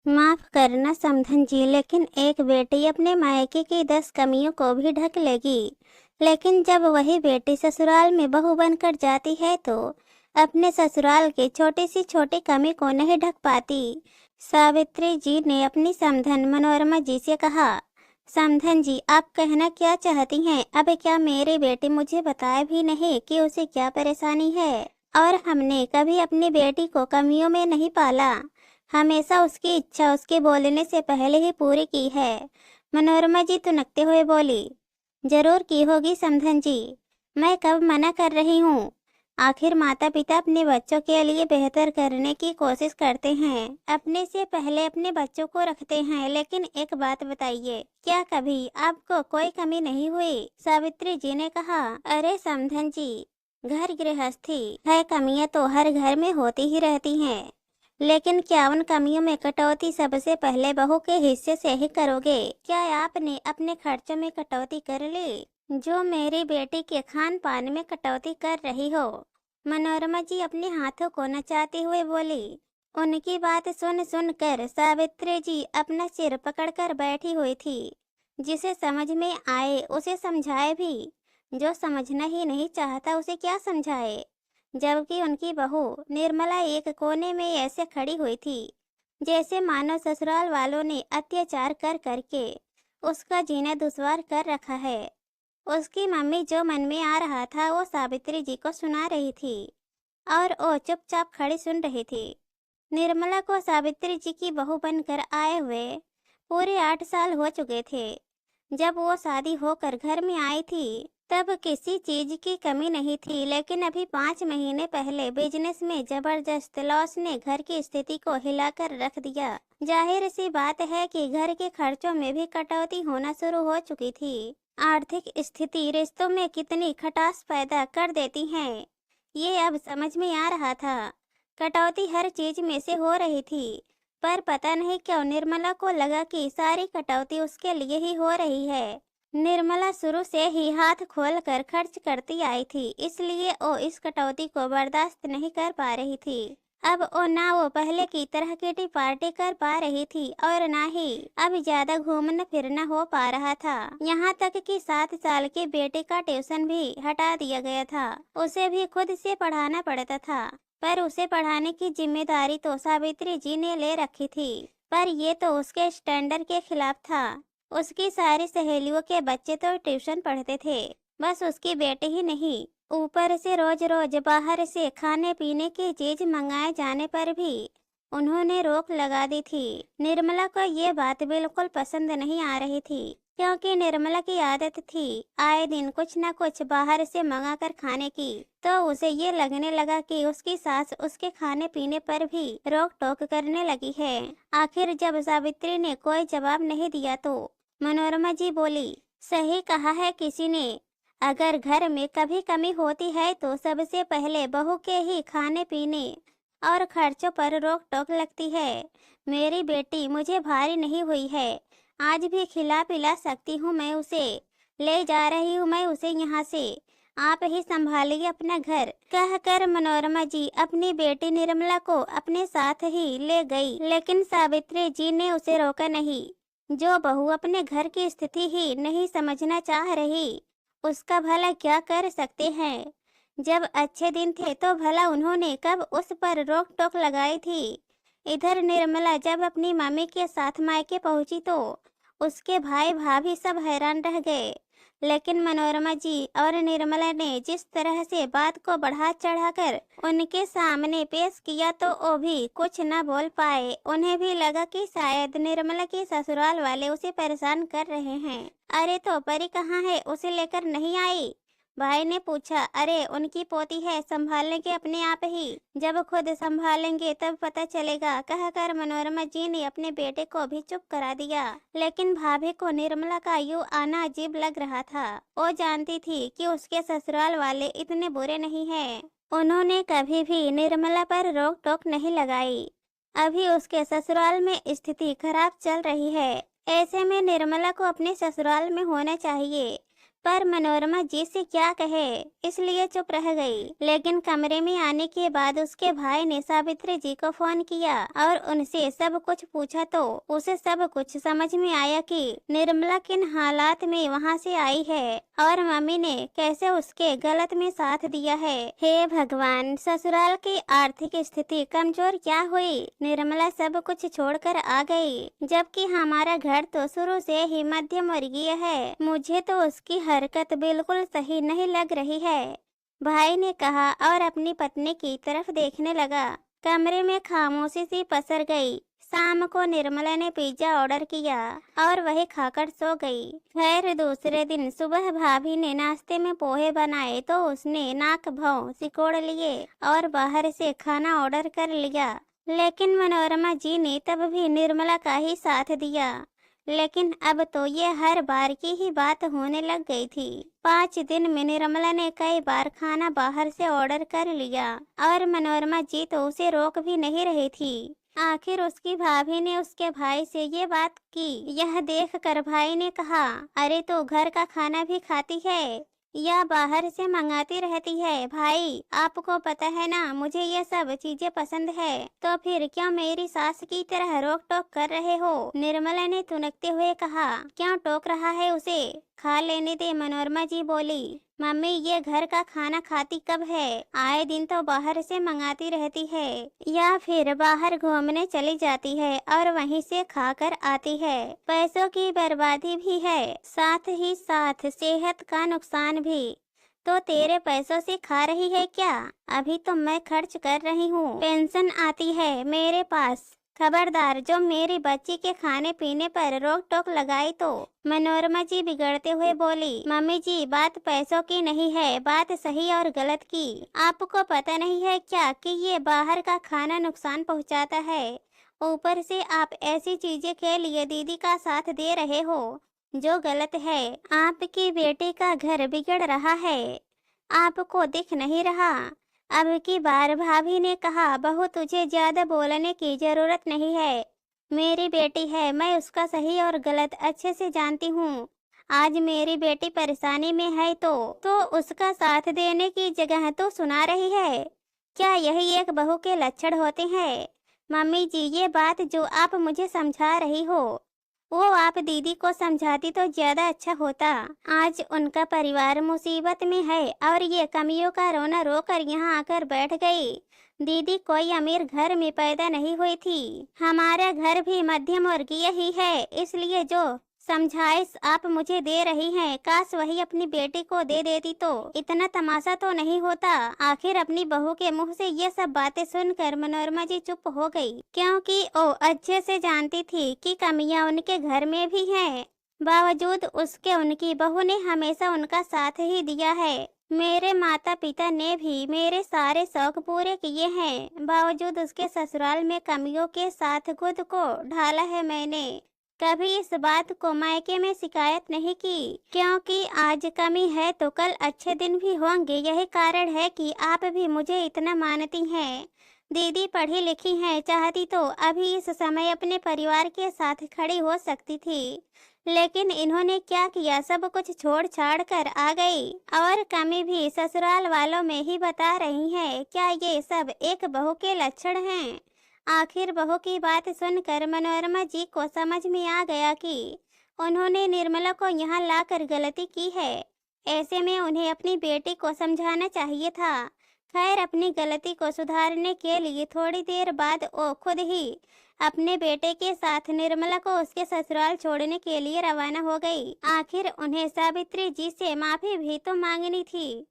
माफ करना समधन जी, लेकिन एक बेटी अपने मायके की 10 कमियों को भी ढक लेगी, लेकिन जब वही बेटी ससुराल में बहू बनकर जाती है तो अपने ससुराल की छोटी सी छोटी कमी को नहीं ढक पाती। सावित्री जी ने अपनी समधन मनोरमा जी से कहा, समधन जी, आप कहना क्या चाहती हैं? अब क्या मेरी बेटी मुझे बताए भी नहीं कि उसे क्या परेशानी है? और हमने कभी अपनी बेटी को कमियों में नहीं पाला, हमेशा उसकी इच्छा उसके बोलने से पहले ही पूरी की है। मनोरमा जी तुनकते हुए बोली, जरूर की होगी समधन जी, मैं कब मना कर रही हूँ। आखिर माता पिता अपने बच्चों के लिए बेहतर करने की कोशिश करते हैं, अपने से पहले अपने बच्चों को रखते हैं। लेकिन एक बात बताइए, क्या कभी आपको कोई कमी नहीं हुई? सावित्री जी ने कहा, अरे समधन जी, घर गृहस्थी है, कमियां तो हर घर में होती ही रहती हैं, लेकिन क्या उन कमियों में कटौती सबसे पहले बहू के हिस्से से ही करोगे? क्या आपने अपने खर्चों में कटौती कर ली, जो मेरी बेटी के खान पान में कटौती कर रही हो? मनोरमा जी अपने हाथों को नचाते हुए बोली। उनकी बात सुन सुन कर सावित्री जी अपना सिर पकड़कर बैठी हुई थी। जिसे समझ में आए उसे समझाए भी, जो समझना ही नहीं चाहता उसे क्या समझाए। जबकि उनकी बहू निर्मला एक कोने में ऐसे खड़ी हुई थी जैसे मानो ससुराल वालों ने अत्याचार कर करके उसका जीना दुश्वार कर रखा है। उसकी मम्मी जो मन में आ रहा था वो सावित्री जी को सुना रही थी और वो चुपचाप खड़ी सुन रही थी। निर्मला को सावित्री जी की बहू बनकर आए हुए पूरे 8 साल हो चुके थे। जब वो शादी होकर घर में आई थी तब किसी चीज की कमी नहीं थी, लेकिन अभी 5 महीने पहले बिजनेस में जबरदस्त लॉस ने घर की स्थिति को हिलाकर रख दिया। जाहिर सी बात है कि घर के खर्चों में भी कटौती होना शुरू हो चुकी थी। आर्थिक स्थिति रिश्तों में कितनी खटास पैदा कर देती है, ये अब समझ में आ रहा था। कटौती हर चीज में से हो रही थी, पर पता नहीं क्यों निर्मला को लगा कि सारी कटौती उसके लिए ही हो रही है। निर्मला शुरू से ही हाथ खोल कर खर्च करती आई थी, इसलिए वो इस कटौती को बर्दाश्त नहीं कर पा रही थी। अब वो ना वो पहले की तरह किटी पार्टी कर पा रही थी और ना ही अब ज्यादा घूमना फिरना हो पा रहा था। यहाँ तक कि 7 साल के बेटे का ट्यूशन भी हटा दिया गया था, उसे भी खुद से पढ़ाना पड़ता था। पर उसे पढ़ाने की जिम्मेदारी तो सावित्री जी ने ले रखी थी, पर ये तो उसके स्टैंडर्ड के खिलाफ था। उसकी सारी सहेलियों के बच्चे तो ट्यूशन पढ़ते थे, बस उसकी बेटी ही नहीं। ऊपर से रोज रोज बाहर से खाने पीने की चीज मंगाए जाने पर भी उन्होंने रोक लगा दी थी। निर्मला को ये बात बिल्कुल पसंद नहीं आ रही थी, क्योंकि निर्मला की आदत थी आए दिन कुछ न कुछ बाहर से मंगा कर खाने की। तो उसे ये लगने लगा कि उसकी सास उसके खाने पीने पर भी रोक टोक करने लगी है। आखिर जब सावित्री ने कोई जवाब नहीं दिया तो मनोरमा जी बोली, सही कहा है किसी ने, अगर घर में कभी कमी होती है तो सबसे पहले बहू के ही खाने पीने और खर्चों पर रोक टोक लगती है। मेरी बेटी मुझे भारी नहीं हुई है, आज भी खिला पिला सकती हूँ मैं उसे। ले जा रही हूँ मैं उसे यहाँ से, आप ही संभालिए अपना घर, कहकर मनोरमा जी अपनी बेटी निर्मला को अपने साथ ही ले गई। लेकिन सावित्री जी ने उसे रोका नहीं। जो बहू अपने घर की स्थिति ही नहीं समझना चाह रही, उसका भला क्या कर सकते हैं। जब अच्छे दिन थे तो भला उन्होंने कब उस पर रोक टोक लगाई थी। इधर निर्मला जब अपनी मम्मी के साथ मायके पहुंची तो उसके भाई भाभी सब हैरान रह गए। लेकिन मनोरमा जी और निर्मला ने जिस तरह से बात को बढ़ा चढ़ाकर उनके सामने पेश किया तो वो भी कुछ न बोल पाए। उन्हें भी लगा कि शायद निर्मला के ससुराल वाले उसे परेशान कर रहे हैं। अरे तो परी कहाँ है, उसे लेकर नहीं आई? भाई ने पूछा। अरे उनकी पोती है, संभाल लेंगे अपने आप ही, जब खुद संभालेंगे तब पता चलेगा, कहकर मनोरमा जी ने अपने बेटे को भी चुप करा दिया। लेकिन भाभी को निर्मला का यूं आना अजीब लग रहा था। वो जानती थी कि उसके ससुराल वाले इतने बुरे नहीं हैं। उन्होंने कभी भी निर्मला पर रोक टोक नहीं लगाई। अभी उसके ससुराल में स्थिति खराब चल रही है, ऐसे में निर्मला को अपने ससुराल में होना चाहिए। पर मनोरमा जी से क्या कहे, इसलिए चुप रह गई। लेकिन कमरे में आने के बाद उसके भाई ने सावित्री जी को फोन किया और उनसे सब कुछ पूछा तो उसे सब कुछ समझ में आया कि निर्मला किन हालात में वहाँ से आई है और मम्मी ने कैसे उसके गलत में साथ दिया है। हे भगवान, ससुराल की आर्थिक स्थिति कमजोर क्या हुई, निर्मला सब कुछ छोड़कर आ गई, जबकि हमारा घर तो शुरू से ही मध्यम वर्गीय है। मुझे तो उसकी हरकत बिल्कुल सही नहीं लग रही है, भाई ने कहा और अपनी पत्नी की तरफ देखने लगा। कमरे में खामोशी सी पसर गई। शाम को निर्मला ने पिज्जा ऑर्डर किया और वही खाकर सो गई। खैर दूसरे दिन सुबह भाभी ने नाश्ते में पोहे बनाए तो उसने नाक भौं सिकोड़ लिए और बाहर से खाना ऑर्डर कर लिया। लेकिन मनोरमा जी ने तब भी निर्मला का ही साथ दिया। लेकिन अब तो ये हर बार की ही बात होने लग गई थी। 5 दिन में निर्मला ने कई बार खाना बाहर से ऑर्डर कर लिया और मनोरमा जी तो उसे रोक भी नहीं रही थी। आखिर उसकी भाभी ने उसके भाई से ये बात की। यह देखकर भाई ने कहा, अरे तो घर का खाना भी खाती है या बाहर से मंगाती रहती है? भाई, आपको पता है ना मुझे ये सब चीजें पसंद है, तो फिर क्यों मेरी सास की तरह रोक टोक कर रहे हो? निर्मला ने तुनकते हुए कहा। क्यों टोक रहा है उसे, खा लेने दे, मनोरमा जी बोली। मम्मी, ये घर का खाना खाती कब है? आए दिन तो बाहर से मंगाती रहती है या फिर बाहर घूमने चली जाती है और वहीं से खाकर आती है। पैसों की बर्बादी भी है, साथ ही साथ सेहत का नुकसान भी। तो तेरे पैसों से खा रही है क्या? अभी तो मैं खर्च कर रही हूँ, पेंशन आती है मेरे पास। खबरदार, जो मेरी बच्ची के खाने पीने पर रोक टोक लगाई तो। मनोरमा जी बिगड़ते हुए बोली, मम्मी जी, बात पैसों की नहीं है, बात सही और गलत की। आपको पता नहीं है क्या कि ये बाहर का खाना नुकसान पहुंचाता है? ऊपर से आप ऐसी चीजें के लिए दीदी का साथ दे रहे हो जो गलत है। आपकी बेटी का घर बिगड़ रहा है, आपको दिख नहीं रहा? अब की बार भाभी ने कहा, बहू तुझे ज्यादा बोलने की जरूरत नहीं है, मेरी बेटी है, मैं उसका सही और गलत अच्छे से जानती हूँ। आज मेरी बेटी परेशानी में है तो उसका साथ देने की जगह तो सुना रही है। क्या यही एक बहू के लक्षण होते हैं? मम्मी जी, ये बात जो आप मुझे समझा रही हो वो आप दीदी को समझाती तो ज्यादा अच्छा होता। आज उनका परिवार मुसीबत में है और ये कमियों का रोना रोकर यहाँ आकर बैठ गई। दीदी कोई अमीर घर में पैदा नहीं हुई थी, हमारा घर भी मध्यम वर्गीय ही है, इसलिए जो समझाइश आप मुझे दे रही हैं, काश वही अपनी बेटी को दे देती तो इतना तमाशा तो नहीं होता। आखिर अपनी बहू के मुंह से ये सब बातें सुनकर मनोरमा जी चुप हो गई, क्योंकि वो अच्छे से जानती थी कि कमियां उनके घर में भी हैं। बावजूद उसके उनकी बहू ने हमेशा उनका साथ ही दिया है। मेरे माता पिता ने भी मेरे सारे शौक पूरे किए हैं, बावजूद उसके ससुराल में कमियों के साथ खुद को ढाला है मैंने। कभी इस बात को मायके में शिकायत नहीं की, क्योंकि आज कमी है तो कल अच्छे दिन भी होंगे। यही कारण है कि आप भी मुझे इतना मानती हैं। दीदी पढ़ी लिखी हैं, चाहती तो अभी इस समय अपने परिवार के साथ खड़ी हो सकती थी, लेकिन इन्होंने क्या किया, सब कुछ छोड़ छाड़ कर आ गई और कमी भी ससुराल वालों में ही बता रही हैं। क्या ये सब एक बहू के लक्षण हैं? आखिर बहू की बात सुनकर मनोरमा जी को समझ में आ गया कि उन्होंने निर्मला को यहाँ लाकर गलती की है। ऐसे में उन्हें अपनी बेटी को समझाना चाहिए था। खैर, अपनी गलती को सुधारने के लिए थोड़ी देर बाद वो खुद ही अपने बेटे के साथ निर्मला को उसके ससुराल छोड़ने के लिए रवाना हो गई। आखिर उन्हें सावित्री जी से माफी भी तो मांगनी थी।